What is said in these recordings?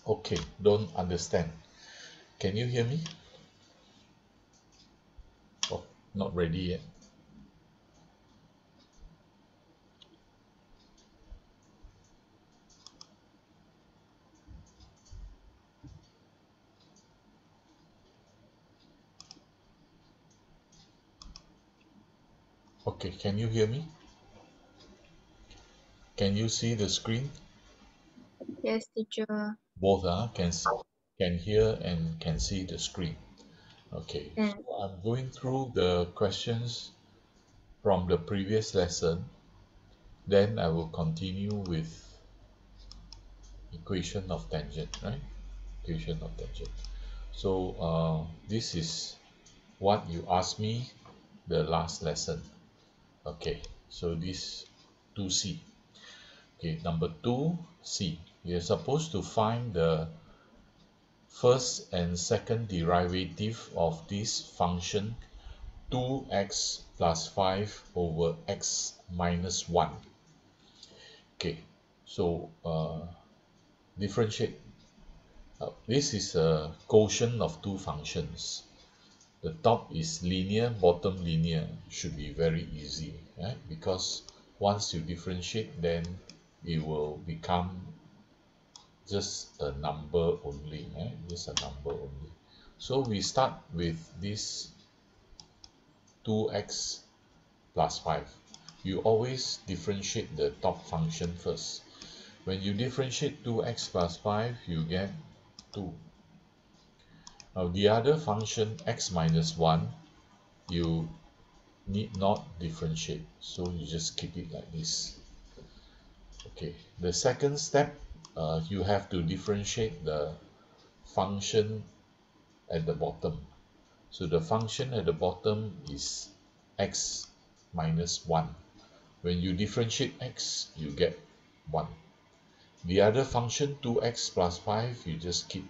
Okay, don't understand. Can you hear me? Oh, not ready yet. Okay, can you hear me? Can you see the screen? Yes, teacher. Both can hear and can see the screen. Okay, And so I'm going through the questions from the previous lesson. Then I will continue with equation of tangent, right? Equation of tangent. So this is what you asked me the last lesson. Okay, so this 2C. Okay, number 2C. You're supposed to find the first and second derivative of this function 2x plus 5 over x minus 1. Okay, so differentiate. This is a quotient of two functions. The top is linear, bottom linear. Should be very easy, right? Because once you differentiate, then it will become just a number only, right? Just a number only. So we start with this 2x plus 5. You always differentiate the top function first. When you differentiate 2x plus 5, you get 2. Now the other function x minus 1, you need not differentiate. So you just keep it like this. Okay, the second step, you have to differentiate the function at the bottom. So the function at the bottom is x minus 1. When you differentiate x, you get 1. The other function, 2x plus 5, you just keep.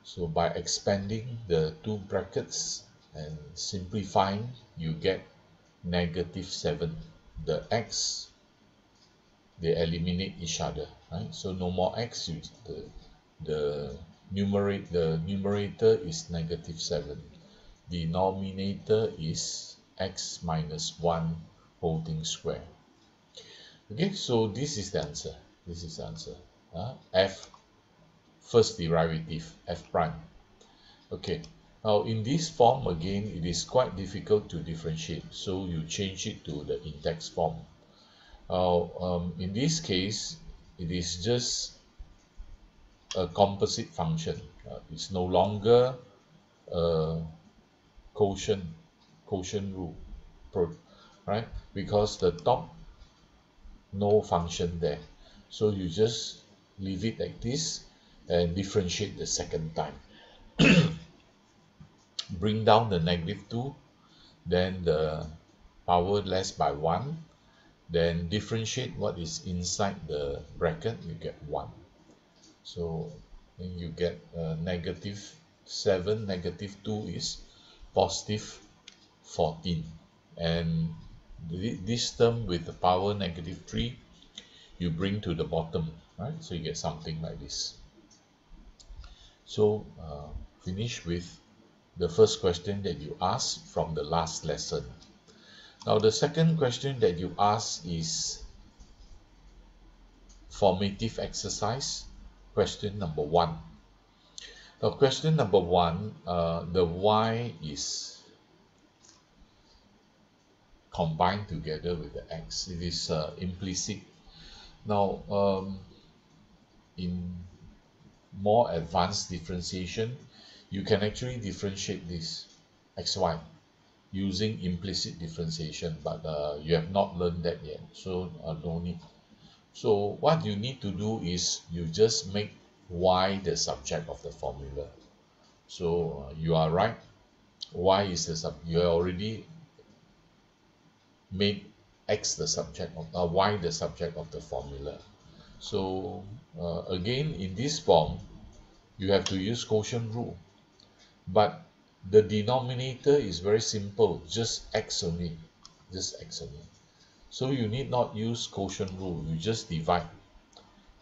So by expanding the two brackets and simplifying, you get negative 7. The x, they eliminate each other, right? So no more x, the numerator is negative 7. Denominator is x minus 1 holding square. Okay, so this is the answer. This is the answer. F, first derivative, f prime. Okay, now in this form again, it is quite difficult to differentiate. So you change it to the index form. Now, in this case, it is just a composite function. It's no longer a quotient quotient rule, right? Because the top no function there. So you just leave it like this and differentiate the second time. Bring down the negative 2, then the power less by 1, then differentiate what is inside the bracket, you get 1. So then you get negative 7, negative 2 is positive 14. And this term with the power negative 3, you bring to the bottom, right? So you get something like this. So finish with the first question that you asked from the last lesson. Now the second question that you asked is formative exercise, question number 1. Now question number 1, the y is combined together with the x. It is implicit. Now in more advanced differentiation, you can actually differentiate this xy using implicit differentiation, but you have not learned that yet, so no need. So what you need to do is you just make y the subject of the formula. So you are right, y is the you have already made x the subject of y the subject of the formula. So again in this form you have to use quotient rule, but the denominator is very simple, just x only, just x only. So you need not use quotient rule, you just divide.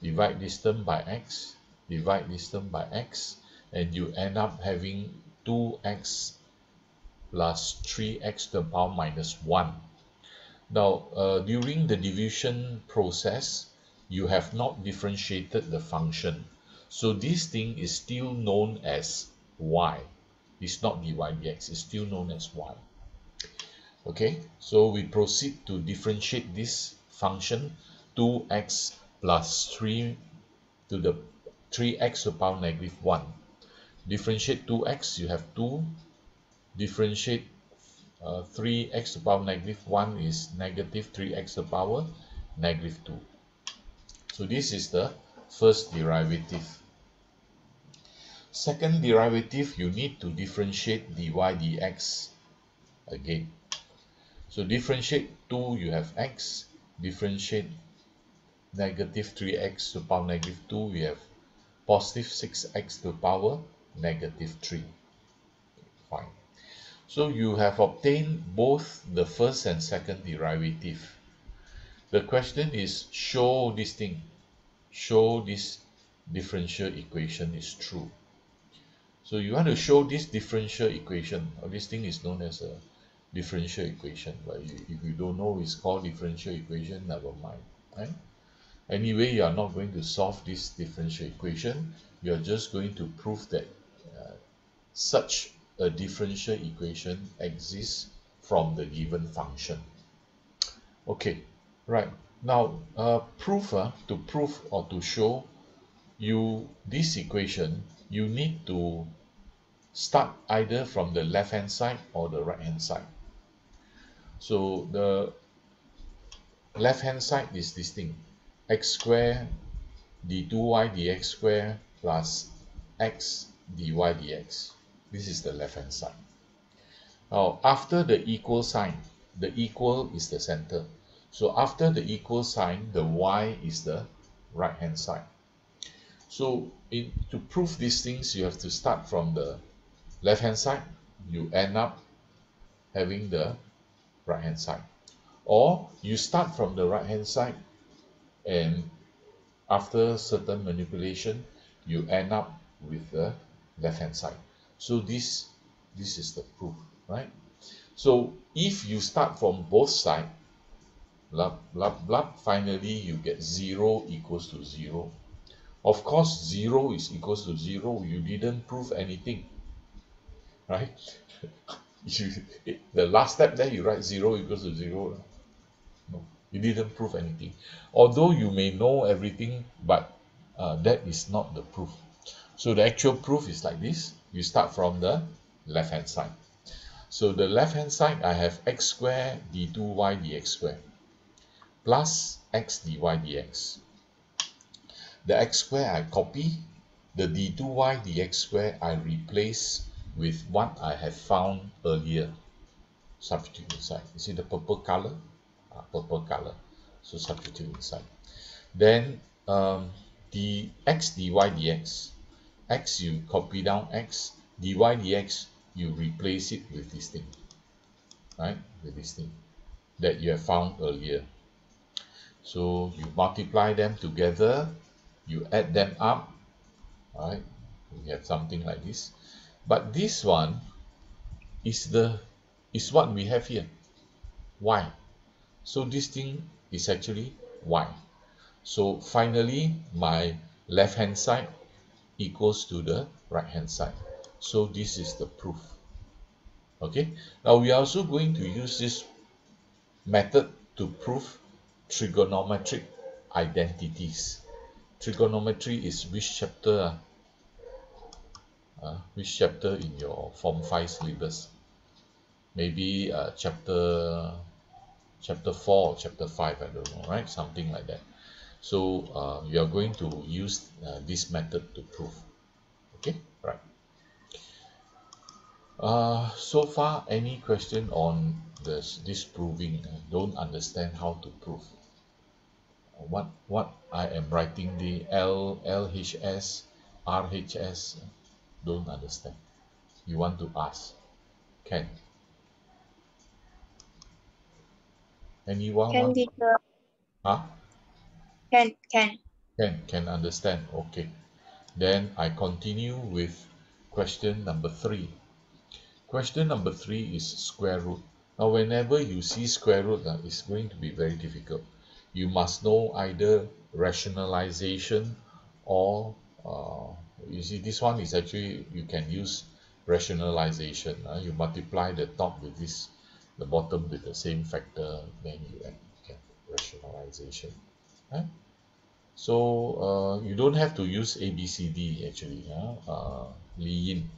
divide this term by x, divide this term by x, and you end up having 2x plus 3x to the power minus 1. Now, during the division process, you have not differentiated the function. So this thing is still known as y. It's not dy dx, it's still known as y. Okay, so we proceed to differentiate this function 2x plus 3 to the 3x to the power negative 1. Differentiate 2x, you have 2. Differentiate 3x to the power negative 1 is negative 3x to the power negative 2. So this is the first derivative. Second derivative, you need to differentiate dy dx again. So differentiate 2, you have x. Differentiate negative 3x to the power negative 2, we have positive 6x to the power negative 3. Fine. So you have obtained both the first and second derivative. The question is, show this thing. Show this differential equation is true. So you want to show this differential equation, or this thing is known as a differential equation. But if you don't know it's called differential equation, never mind. Right? Anyway, you are not going to solve this differential equation. You are just going to prove that such a differential equation exists from the given function. Okay, right. Now, to prove or to show you this equation, you need to start either from the left hand side or the right hand side. So the left hand side is this thing, x square d2y dx square plus x dy dx. This is the left hand side. Now after the equal sign, the equal is the center. So after the equal sign, the y is the right hand side. So to prove these things, you have to start from the left hand side. You end up having the right hand side. Or you start from the right hand side, and after certain manipulation, you end up with the left hand side. So this is the proof, right? So if you start from both sides, blah blah blah, finally you get 0 equals to 0. Of course 0 is equals to 0. You didn't prove anything, right? you, the last step there, you write 0 equals to 0. No, you didn't prove anything. Although you may know everything, but that is not the proof. So the actual proof is like this. You start from the left hand side. So the left hand side, I have x squared d2y dx squared plus x dy dx. The x squared I copy, the d2y dx squared I replace with what I have found earlier. Substitute inside. You see the purple color? Purple color. So substitute inside. Then the x dy dx. X you copy down x. Dy dx you replace it with this thing. Right? With this thing that you have found earlier. So you multiply them together, you add them up, right? We have something like this. But this one is what we have here, y. So this thing is actually y. So finally, my left hand side equals to the right hand side. So this is the proof. Okay. Now we are also going to use this method to prove trigonometric identities. Trigonometry is which chapter? Which chapter in your Form 5 syllabus? Maybe chapter 4 or chapter 5, I don't know, right? Something like that. So you are going to use this method to prove. Okay, right. So far, any question on this proving? Don't understand how to prove. What I am writing, the LHS, RHS, don't understand. You want to ask? Can anyone Can want? teacher? Huh? Can. Can understand. Okay. Then I continue with question number 3. Question number 3 is square root. Now, whenever you see square root, it's going to be very difficult. You must know either rationalization or, you see, this one is actually, you can use rationalization. You multiply the top with this, the bottom with the same factor, then you get rationalization. Right? So you don't have to use A, B, C, D actually. Li Yin.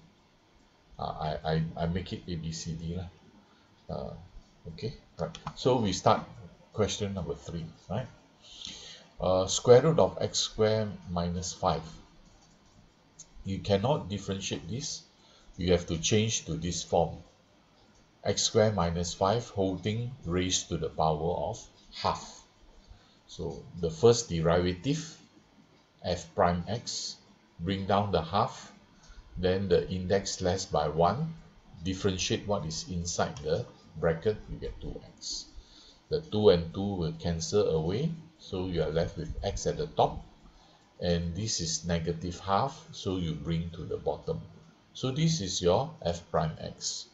I make it A, B, C, D lah. Uh, okay, right. So we start question number 3, right? Square root of x squared minus 5. You cannot differentiate this. You have to change to this form. X squared minus 5 whole thing raised to the power of half. So the first derivative, f prime x, bring down the half, then the index less by 1, differentiate what is inside the bracket, you get 2x. The 2 and 2 will cancel away, so you are left with x at the top, and this is negative half, so you bring to the bottom. So this is your f prime x.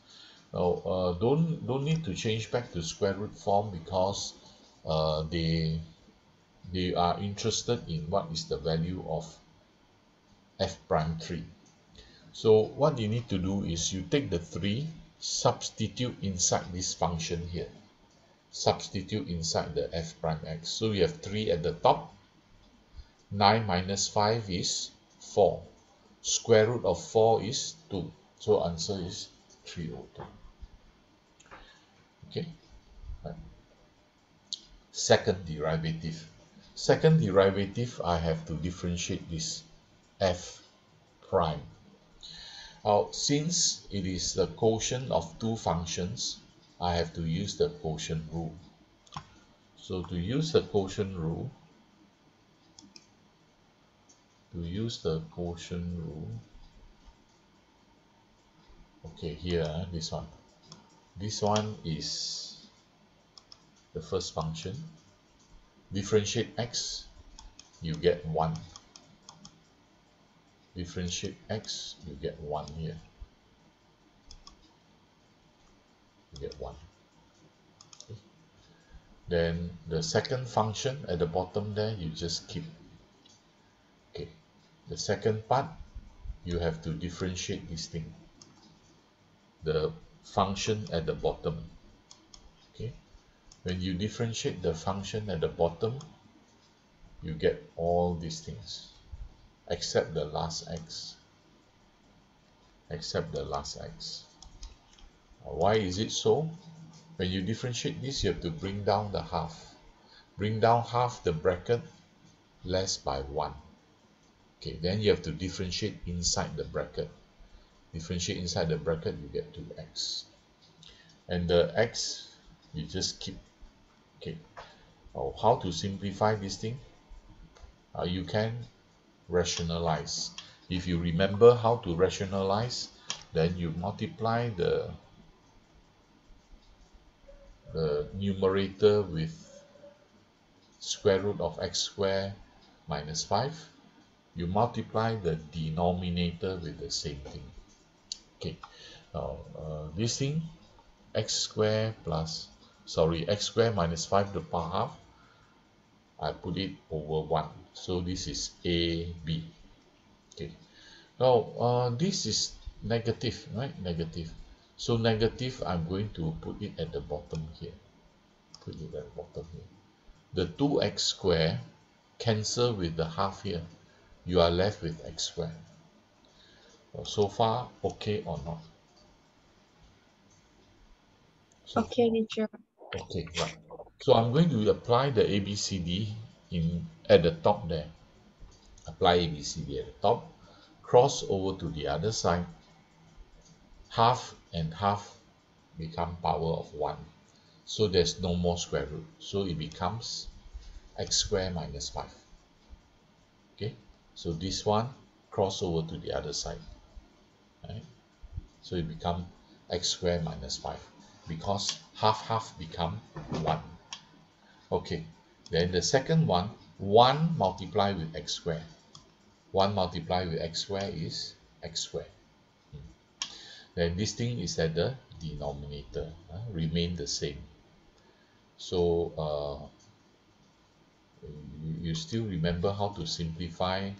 Now don't need to change back to square root form, because they are interested in what is the value of f prime 3. So what you need to do is you take the 3, substitute inside this function here. Substitute inside the f prime x. So you have 3 at the top. 9 minus 5 is 4. Square root of 4 is 2. So answer is 302. Okay. Right. Second derivative. Second derivative, I have to differentiate this f prime. Now, since it is the quotient of two functions, I have to use the quotient rule. So to use the quotient rule, okay, here, this one. This one is the first function. Differentiate x, you get 1. Differentiate x, you get 1 here. You get 1. Okay. Then the second function at the bottom there, you just keep. Okay. The second part, you have to differentiate this thing. The function at the bottom. Okay. When you differentiate the function at the bottom, you get all these things except the last x. Except the last x. Why is it so? When you differentiate this, you have to bring down the half. Bring down half the bracket less by 1. Okay, then you have to differentiate inside the bracket. Differentiate inside the bracket, you get 2x. And the x, you just keep. Okay. How to simplify this thing? You can rationalize. If you remember how to rationalize, then you multiply the numerator with square root of x squared minus 5. You multiply the denominator with the same thing. Okay, now this thing, x squared minus 5 to the power half, I put it over 1. So this is AB. Okay, now this is negative, right? Negative. So negative, I'm going to put it at the bottom here. Put it at the bottom here. The 2x squared cancel with the half here. You are left with x squared. So far, okay or not? So Okay, teacher. okay, right. So I'm going to apply the ABCD at the top there. Apply ABCD at the top. Cross over to the other side. Half and half become power of 1. So there's no more square root. So it becomes x squared minus 5. Okay. So this one cross over to the other side. Right? So it becomes x squared minus 5. Because half become 1. Okay, then the second one, 1 multiplied with x squared. 1 multiplied with x squared is x squared. Then this thing is at the denominator, remain the same. So you still remember how to simplify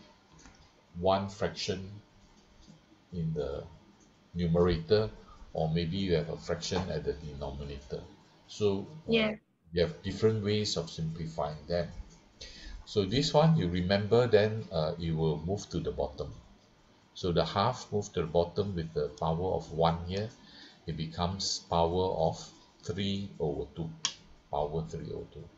one fraction in the numerator, or maybe you have a fraction at the denominator. So Yeah. you have different ways of simplifying them. So this one you remember, then you will move to the bottom. So the half move to the bottom with the power of 1 here. It becomes power of 3 over 2. Power 3 over 2.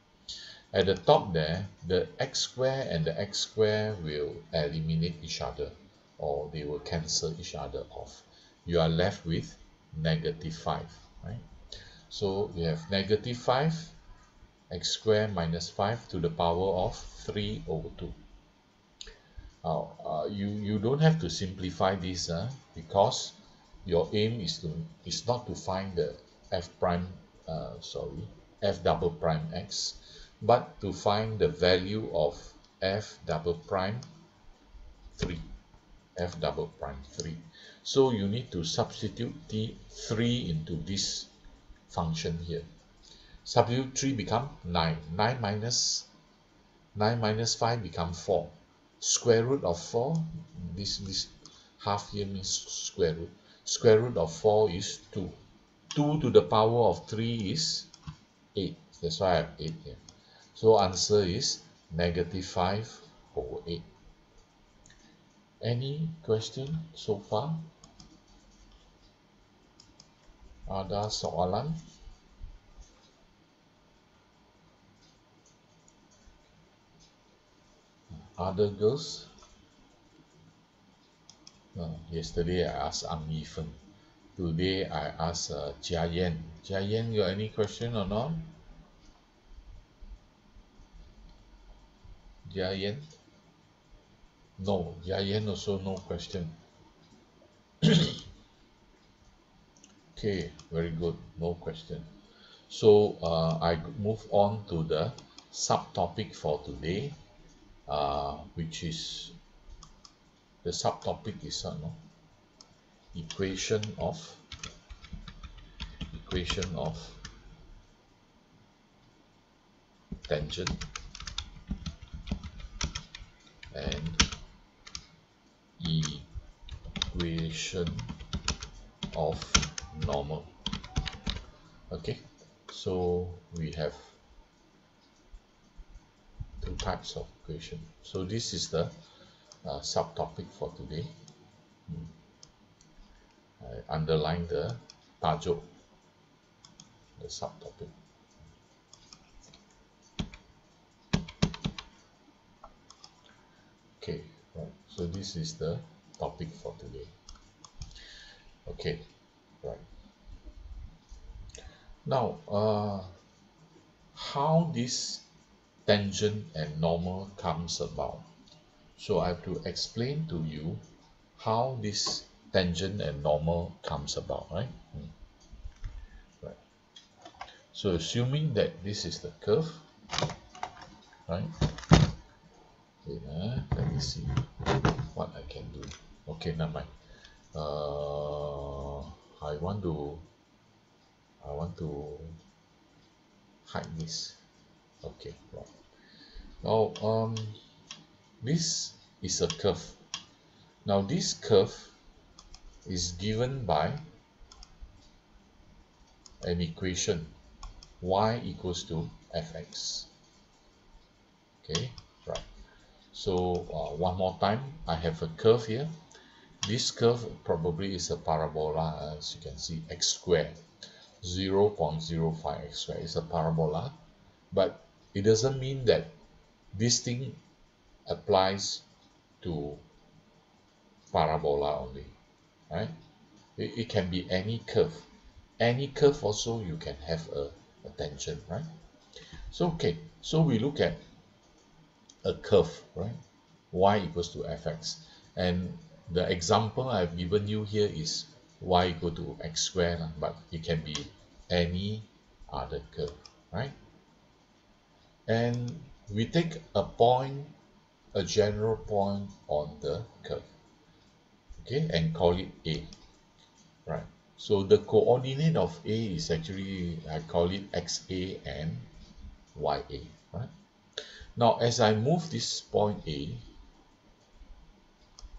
At the top there, the x square and the x square will eliminate each other, or they will cancel each other off. You are left with negative 5, right? So you have negative 5 x squared minus 5 to the power of 3 over 2. Now, you don't have to simplify this because your aim is not to find the f prime, f double prime x, but to find the value of f double prime 3, f double prime 3. So you need to substitute the 3 into this function here. Substitute 3 become 9. 9 minus 5 become 4. Square root of 4, this half here means square root. Square root of 4 is 2. 2 to the power of 3 is 8. That's why I have 8 here. So answer is negative 5 over 8. Any question so far? Ada soalan? Other girls? Yesterday I asked Ang Yifen. Today I asked Jia Yan. Jia Yan, you got any question or not? Jia Yan? No. Jia Yan also no question. Okay, very good. No question. So I move on to the subtopic for today, which is the subtopic is equation of tangent and equation of normal. Okay, so we have two types of equation. So this is the subtopic for today. I underline the tajuk, the subtopic. Okay, right. So this is the topic for today. Okay, right. Now, how this tangent and normal comes about. So I have to explain to you how this tangent and normal comes about, right? Right. So assuming that this is the curve, right? Wait, let me see what I can do. Okay, never mind. I want to hide this. Okay, right. Now, this is a curve. Now, this curve is given by an equation, y equals to fx. Okay, right. So one more time, I have a curve here. This curve probably is a parabola, as you can see, x squared. 0.05 x squared is a parabola, but it doesn't mean that this thing applies to parabola only, right? It can be any curve. Any curve also you can have a tangent, right? So okay, so we look at a curve, right? Y equals to fx, and the example I've given you here is y equal to x squared, but it can be any other curve, right? And we take a point, a general point on the curve, okay, and call it A, right? So the coordinate of A is actually, I call it XA and YA, right? Now, as I move this point A,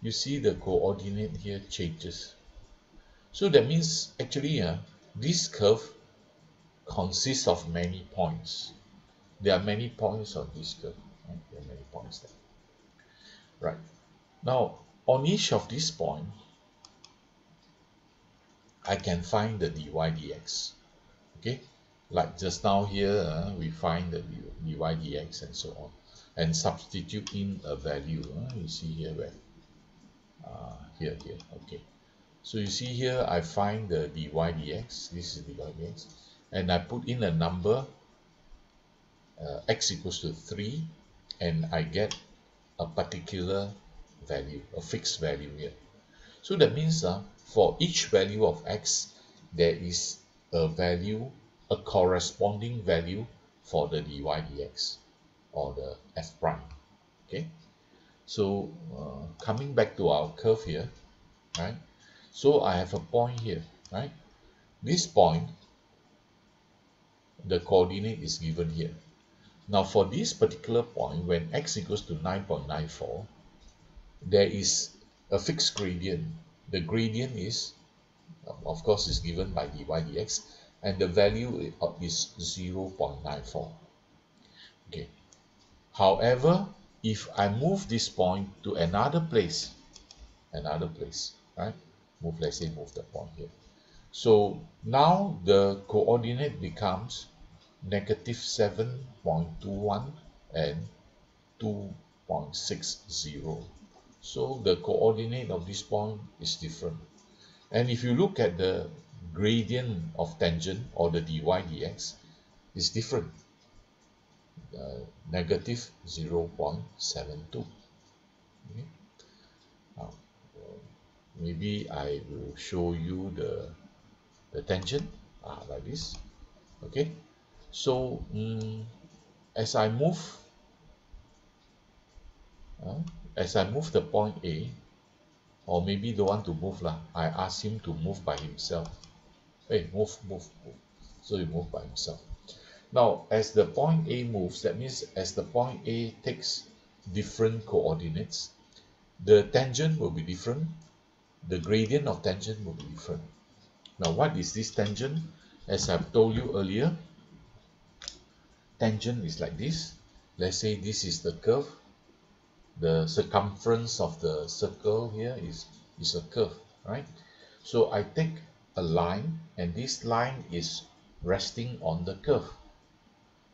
you see the coordinate here changes. So that means actually this curve consists of many points. There are many points on this curve. Right? There are many points there. Right. Now, on each of these points, I can find the dy dx. Okay. Like just now here, we find the dy dx and so on. And substitute in a value. You see here where? Here. Okay. So you see here, I find the dy dx. This is dy dx. And I put in a number, x equals to 3, and I get a particular value, a fixed value here. So that means for each value of x, there is a value, a corresponding value for the dy dx or the f prime. Okay. So coming back to our curve here, right? So I have a point here, right? This point, the coordinate is given here. Now for this particular point, when x equals to 9.94, there is a fixed gradient. The gradient is, of course, is given by dy dx, and the value is 0.94. Okay. However, if I move this point to another place, right? Let's say move the point here. So now the coordinate becomes negative 7.21 and 2.60. So the coordinate of this point is different. And if you look at the gradient of tangent or the dy dx, is different, negative 0.72. Okay. Now, maybe I will show you the tangent like this. Okay. So as I move, uh, as I move the point A, or maybe don't want to move lah, I ask him to move by himself. Hey, move. So he moved by himself. Now, as the point A moves, that means as the point A takes different coordinates, the tangent will be different. The gradient of tangent will be different. Now, what is this tangent? As I've told you earlier, tangent is like this. Let's say this is the curve. The circumference of the circle here is a curve, right? So I take a line, and this line is resting on the curve.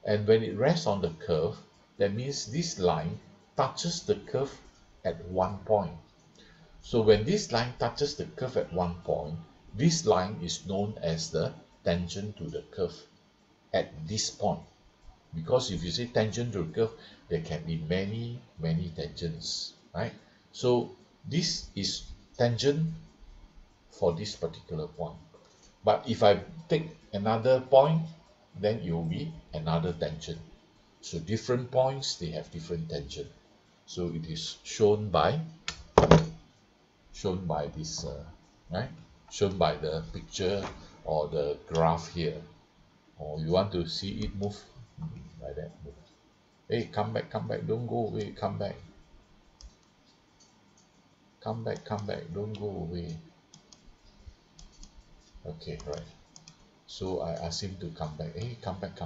And when it rests on the curve, that means this line touches the curve at one point. So when this line touches the curve at one point, this line is known as the tangent to the curve at this point. Because if you say tangent to the curve, there can be many tangents, right? So this is tangent for this particular point. But if I take another point, then it will be another tangent. So different points, they have different tangent. So it is shown by this, right? Shown by the picture or the graph here. Or you want to see it move like that. Move. Hey, come back, don't go away, come back. Come back, don't go away. Okay, right. So I asked him to come back. Hey, come back.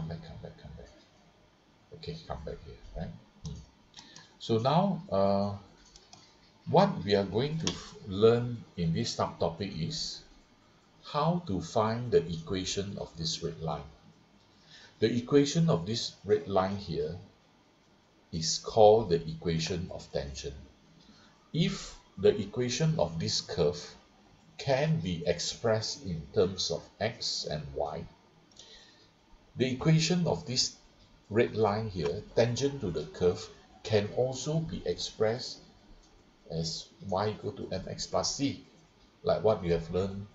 Okay, come back here, right? So now, what we are going to learn in this subtopic is how to find the equation of this red line. The equation of this red line here is called the equation of tangent. If the equation of this curve can be expressed in terms of x and y, the equation of this red line here, tangent to the curve, can also be expressed as y equal to mx plus c, like what you have learned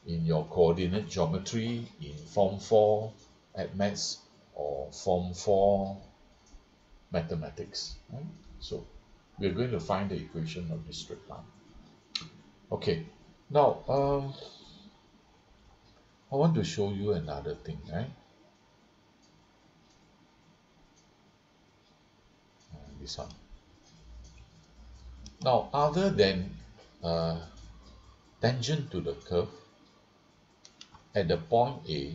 in your coordinate geometry in Form 4 at Maths or Form 4 mathematics, right? So we're going to find the equation of this straight line. Okay, now I want to show you another thing, right? This one. Now, other than uh, tangent to the curve at the point A,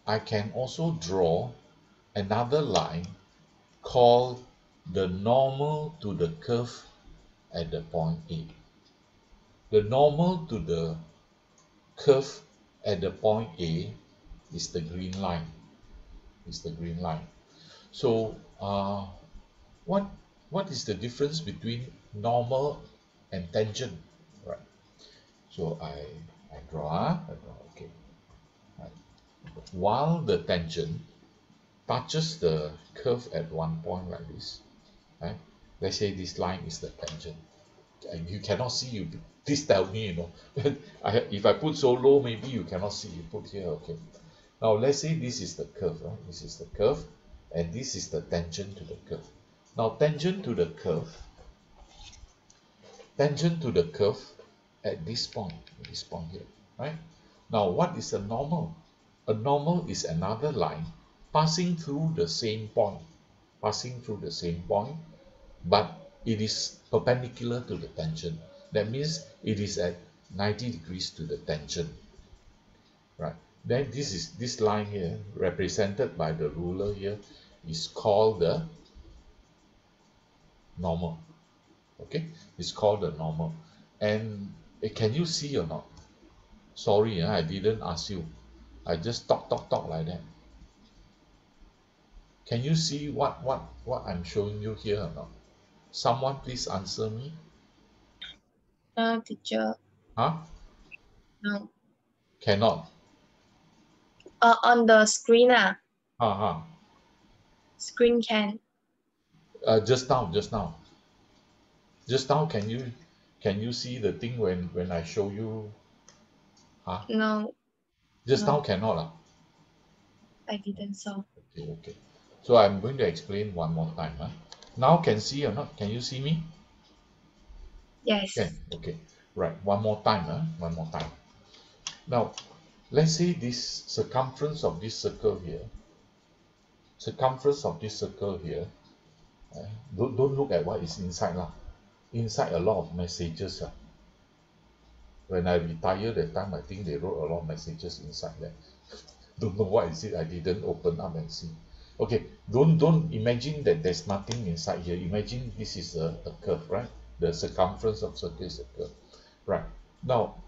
I can also draw another line called the normal to the curve at the point A. The normal to the curve at the point A is the green line. Is the green line. So, what what is the difference between normal and tangent? Right. So I draw. Okay. Right. While the tangent touches the curve at one point like this, right? Let's say this line is the tangent, and you cannot see. You please tell me, if I put so low, maybe you cannot see. You put here, okay. Now let's say this is the curve, right? This is the curve, and this is the tangent to the curve. Now tangent to the curve at this point here, right? Now what is a normal? A normal is another line passing through the same point, passing through the same point, but it is perpendicular to the tangent. That means it is at 90 degrees to the tangent, right? Then this line here, represented by the ruler here, is called the normal. Okay, it's called the normal. And can you see or not? Sorry, I didn't ask you. I just talk like that. Can you see what I'm showing you here or not? Someone please answer me. No, teacher. Huh? No. Cannot. On the screen, Uh-huh. screen can. Just now, can you see the thing when I show you? Huh? No, Just now no, cannot lah. I didn't saw. Okay, okay. So I'm going to explain one more time. Huh? Now can see or not? Can you see me? Can. Yes. Okay. Right. One more time. Huh? One more time. Now, let's say this circumference of this circle here. Circumference of this circle here. Don't look at what is inside lah. Inside a lot of messages. When I retire that time, I think they wrote a lot of messages inside there. Don't know what is it. I didn't open up and see. Okay, don't imagine that there's nothing inside here. Imagine this is a curve, right? The circumference of circle is a curve, right? Now,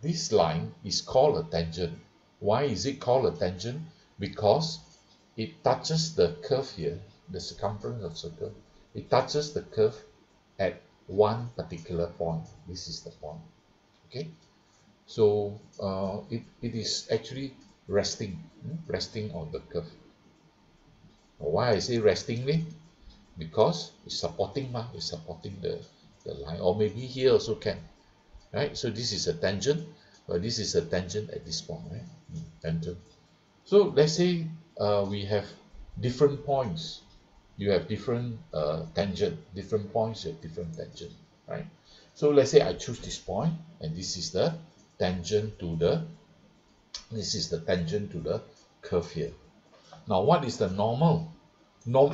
this line is called a tangent. Why is it called a tangent? Because it touches the curve here, the circumference of circle. It touches the curve at one particular point. This is the point. Okay, so it is actually resting on the curve. Why I say restingly? Because it's supporting the line, or maybe here also can, right? So this is a tangent, but this is a tangent at this point, right? Tangent. So let's say we have different points. You have different tangent, different points, you have different tangent, right? So let's say I choose this point, and this is the tangent to the curve here. Now, what is the normal? Norm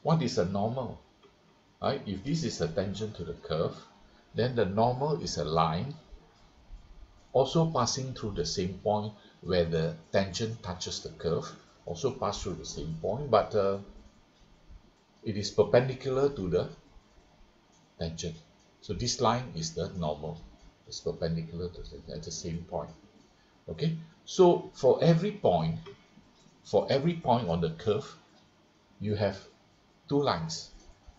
what is a normal? Right? If this is a tangent to the curve, then the normal is a line also passing through the same point where the tangent touches the curve, also pass through the same point, but it is perpendicular to the tangent. So this line is the normal. It's perpendicular to at the same point. Okay. So for every point on the curve, you have two lines.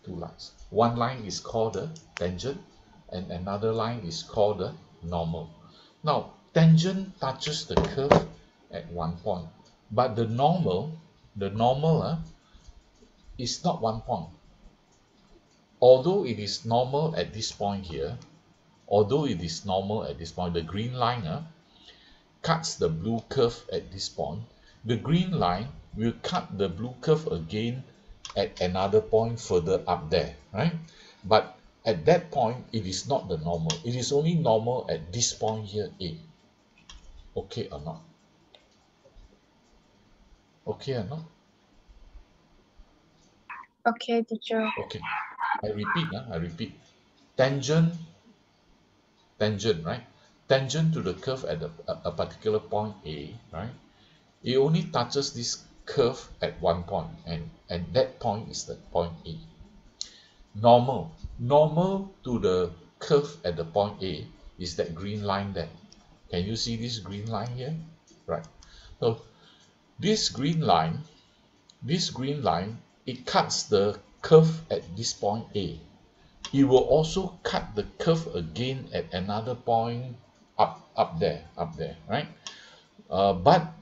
Two lines. One line is called the tangent, and another line is called the normal. Now, tangent touches the curve at one point, but the normal is not one point. Although it is normal at this point here, although it is normal at this point, the green line cuts the blue curve at this point, the green line will cut the blue curve again at another point further up there, right? But at that point, it is not the normal. It is only normal at this point here, A. Okay or not? Okay or not? Okay, teacher. Okay. I repeat. Tangent, tangent, right? Tangent to the curve at a particular point A, right? It only touches this curve at one point, and that point is the point A. Normal to the curve at the point A is that green line there. Can you see this green line here? Right. So this green line, it cuts the curve at this point A. It will also cut the curve again at another point up there, right? But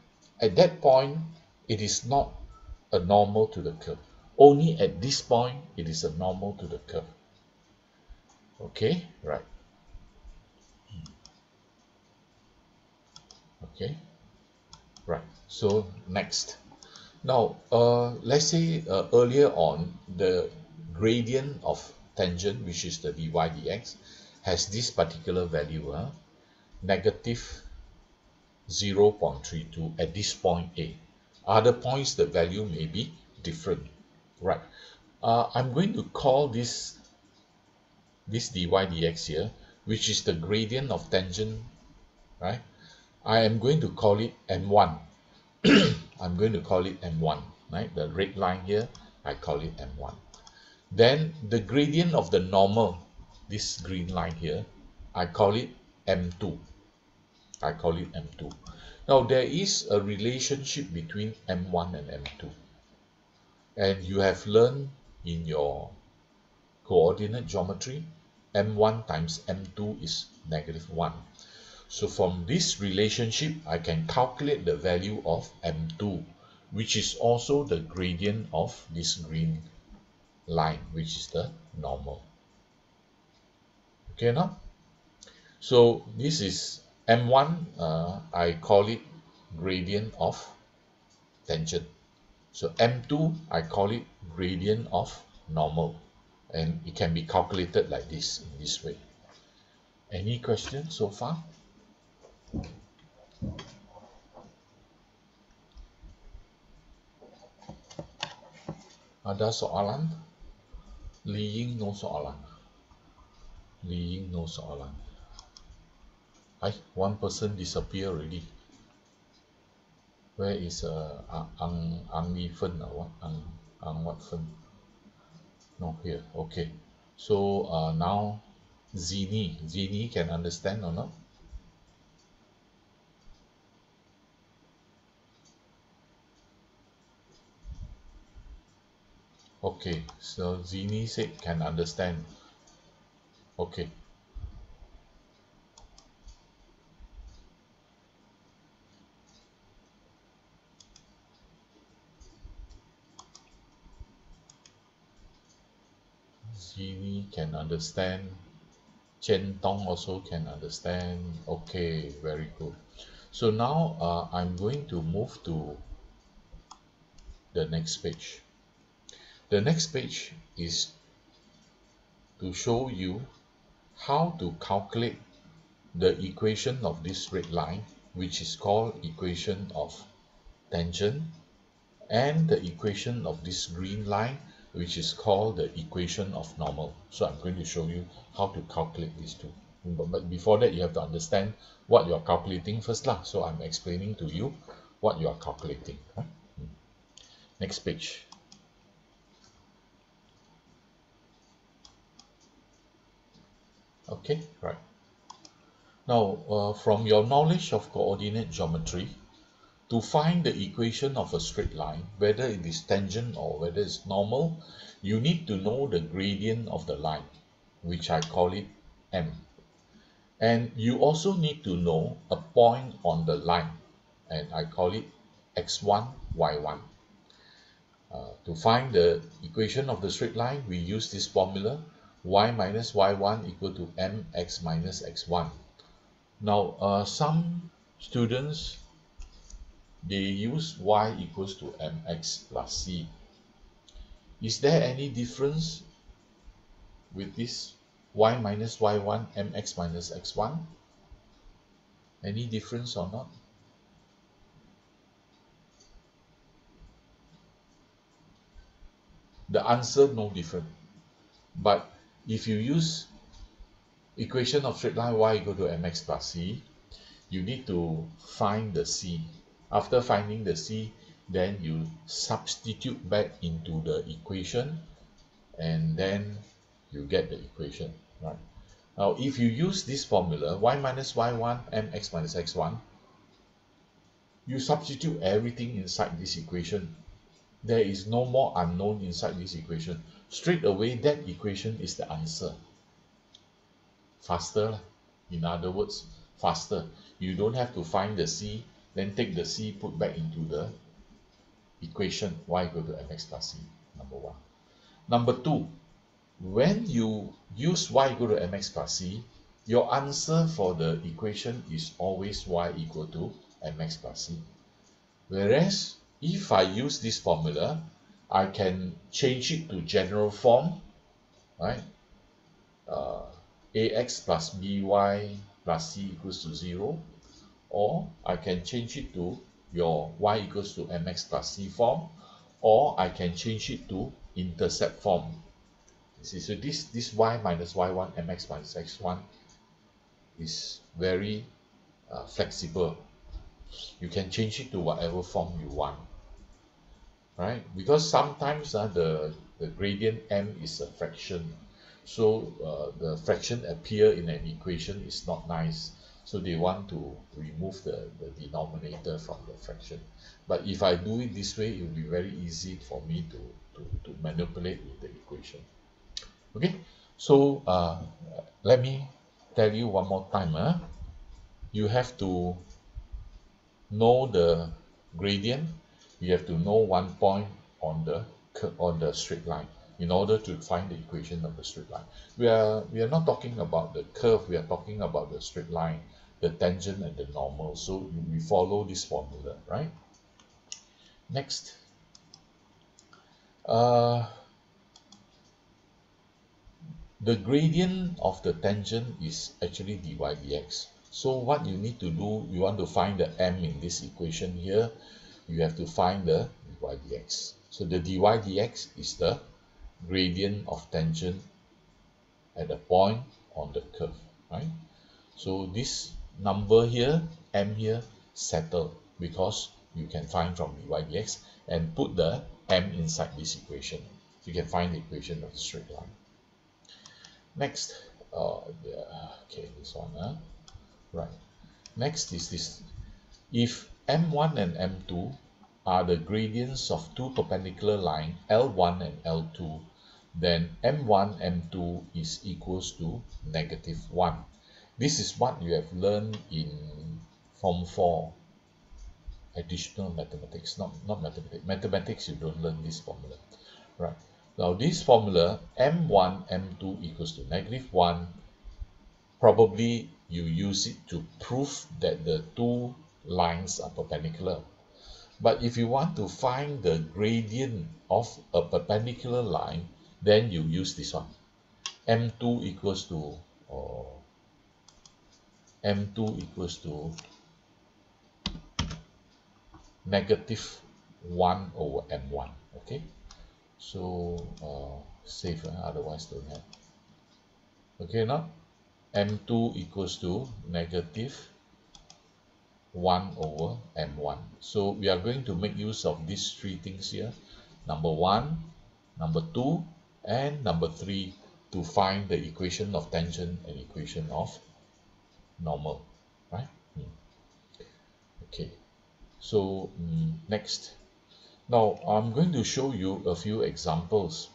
at that point, it is not a normal to the curve. Only at this point, it is a normal to the curve. Okay, right. Okay, right. So next. Now, let's say earlier on, the gradient of tangent, which is the dy dx, has this particular value, negative 0.32 at this point A. Other points, the value may be different. Right. I'm going to call this dy dx here, which is the gradient of tangent, right? I am going to call it m1. I'm going to call it m1, right? The red line here, I call it m1. Then the gradient of the normal, this green line here, I call it m2. I call it m2. Now there is a relationship between m1 and m2, and you have learned in your coordinate geometry, m1 times m2 is -1. So from this relationship, I can calculate the value of m2, which is also the gradient of this green line, which is the normal. Okay now? So this is m1, I call it gradient of tangent. So m2, I call it gradient of normal. And it can be calculated like this, in this way. Any questions so far? Ada soalan? Li Ying no soalan. Li Ying no soalan. One person disappear already. Where is Ang Li Fen or what? Ang what Fen? No, here. Okay. So now Zini can understand or not? Okay. So Zini said can understand. Okay. Zini can understand. Chen Tong also can understand. Okay, very good. So now I'm going to move to the next page. The next page is to show you how to calculate the equation of this red line, which is called equation of tangent, and the equation of this green line, which is called the equation of normal. So I'm going to show you how to calculate these two. But before that, you have to understand what you're calculating first lah. So I'm explaining to you what you are calculating. Next page. Okay, right. Now, from your knowledge of coordinate geometry, to find the equation of a straight line, whether it is tangent or whether it's normal, you need to know the gradient of the line, which I call it M. And you also need to know a point on the line, and I call it x1, y1. To find the equation of the straight line, we use this formula, y minus y1 equal to mx minus x1. Now, some students, they use y equals to mx plus c. Is there any difference with this y minus y1 mx minus x1? Any difference or not? The answer, no different. But if you use equation of straight line y equal to mx plus c, you need to find the c. After finding the c, then you substitute back into the equation, and then you get the equation, right? Now, if you use this formula, y minus y1 mx minus x1, you substitute everything inside this equation. There is no more unknown inside this equation. Straight away, that equation is the answer. Faster, in other words, faster. You don't have to find the c, then take the c, put back into the equation y equal to mx plus c, number one. Number two, when you use y equal to mx plus c, your answer for the equation is always y equal to mx plus c. Whereas if I use this formula, I can change it to general form, right? Uh, ax plus by plus c equals to 0, or I can change it to your y equals to mx plus c form, or I can change it to intercept form. You see, so this y minus y1 mx minus x1 is very flexible. You can change it to whatever form you want, right? Because sometimes the gradient m is a fraction, so the fraction appear in an equation is not nice, so they want to remove the denominator from the fraction. But if I do it this way, it will be very easy for me to manipulate with the equation. Okay, so let me tell you one more time. You have to know the gradient, you have to know one point on the straight line in order to find the equation of the straight line. We are not talking about the curve, we are talking about the straight line, the tangent and the normal. So we follow this formula, right? Next, uh, the gradient of the tangent is actually dy dx. So what you need to do, you want to find the m in this equation here, you have to find the dy dx. So the dy dx is the gradient of tangent at a point on the curve, right? So this number here, m here, settle because you can find from dy dx and put the m inside this equation. You can find the equation of the straight line. Next, yeah, okay, this one, right. Next is this. If m1 and m2 are the gradients of two perpendicular lines, L1 and L2, then m1, m2 is equals to -1. This is what you have learned in Form 4 additional mathematics, not mathematics. Mathematics, you don't learn this formula, right? Now this formula, m1, m2 equals to -1, probably you use it to prove that the two lines are perpendicular. But if you want to find the gradient of a perpendicular line, then you use this one. M2 equals to, or M2 equals to -1 over M1. Okay, so save, otherwise don't have. Okay, now M2 equals to -1 over M1. So we are going to make use of these three things here. Number 1, number 2, and number 3 to find the equation of tangent and equation of normal, right? Okay, so next. Now I'm going to show you a few examples.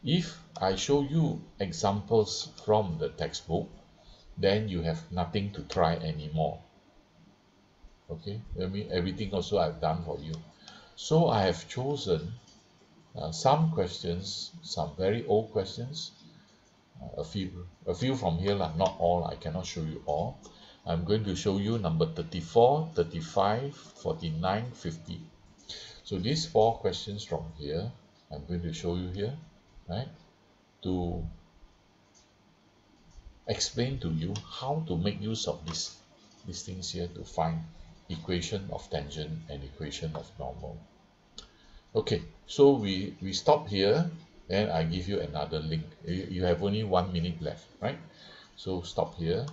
If I show you examples from the textbook, then you have nothing to try anymore. Okay, I mean everything also I've done for you. So I have chosen some questions, some very old questions, a few from here lah, not all. I cannot show you all. I'm going to show you number 34, 35, 49, 50. So these four questions from here, I'm going to show you here, right, to explain to you how to make use of these things here to find equation of tangent and equation of normal. Okay, so we stop here, and I give you another link. You have only 1 minute left, right? So stop here,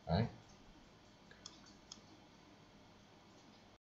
right?